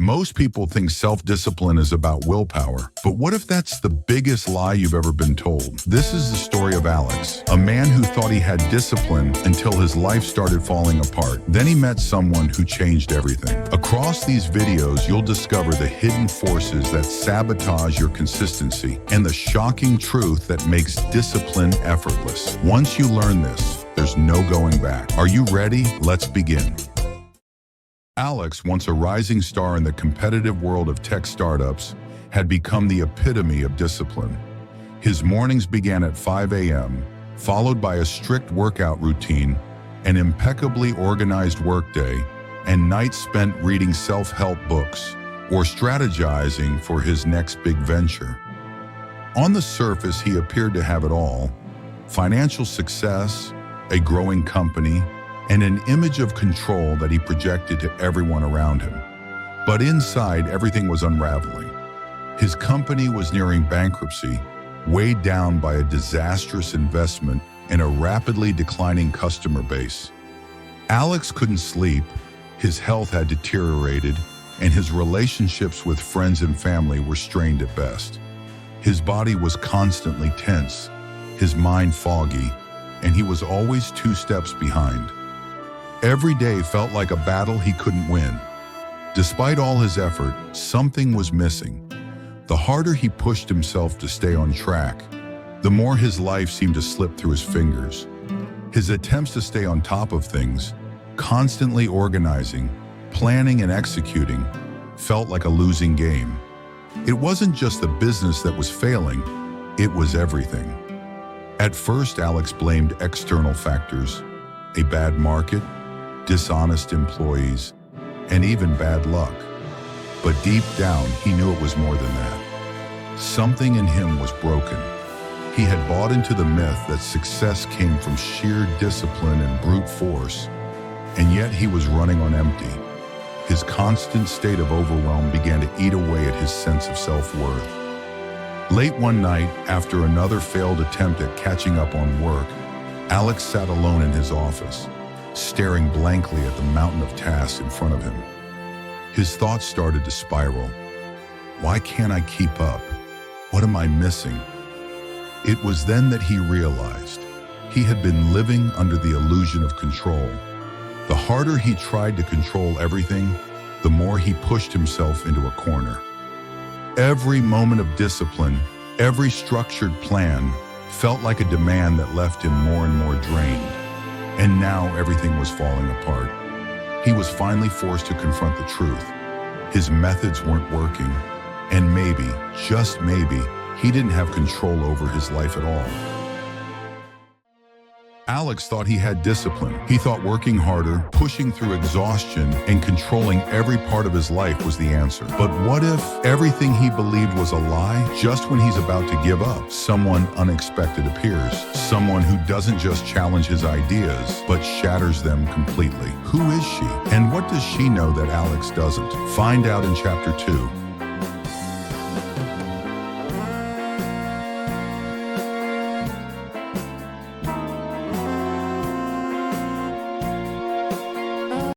Most people think self-discipline is about willpower, but what if that's the biggest lie you've ever been told? This is the story of Alex, a man who thought he had discipline until his life started falling apart. Then he met someone who changed everything. Across these videos, you'll discover the hidden forces that sabotage your consistency and the shocking truth that makes discipline effortless. Once you learn this, there's no going back. Are you ready? Let's begin. Alex, once a rising star in the competitive world of tech startups, had become the epitome of discipline. His mornings began at 5 a.m., followed by a strict workout routine, an impeccably organized workday, and nights spent reading self-help books or strategizing for his next big venture. On the surface, he appeared to have it all: financial success, a growing company, and an image of control that he projected to everyone around him. But inside, everything was unraveling. His company was nearing bankruptcy, weighed down by a disastrous investment and a rapidly declining customer base. Alex couldn't sleep, his health had deteriorated, and his relationships with friends and family were strained at best. His body was constantly tense, his mind foggy, and he was always 2 steps behind. Every day felt like a battle he couldn't win. Despite all his effort, something was missing. The harder he pushed himself to stay on track, the more his life seemed to slip through his fingers. His attempts to stay on top of things, constantly organizing, planning and executing, felt like a losing game. It wasn't just the business that was failing, it was everything. At first, Alex blamed external factors: a bad market, dishonest employees, and even bad luck. But deep down, he knew it was more than that. Something in him was broken. He had bought into the myth that success came from sheer discipline and brute force, and yet he was running on empty. His constant state of overwhelm began to eat away at his sense of self-worth. Late one night, after another failed attempt at catching up on work, Alex sat alone in his office, staring blankly at the mountain of tasks in front of him. His thoughts started to spiral. Why can't I keep up? What am I missing? It was then that he realized he had been living under the illusion of control. The harder he tried to control everything, the more he pushed himself into a corner. Every moment of discipline, every structured plan, felt like a demand that left him more and more drained. And now everything was falling apart. He was finally forced to confront the truth. His methods weren't working, and maybe, just maybe, he didn't have control over his life at all. Alex thought he had discipline. He thought working harder, pushing through exhaustion, and controlling every part of his life was the answer. But what if everything he believed was a lie? Just when he's about to give up, someone unexpected appears. Someone who doesn't just challenge his ideas, but shatters them completely. Who is she? And what does she know that Alex doesn't? Find out in Chapter 2.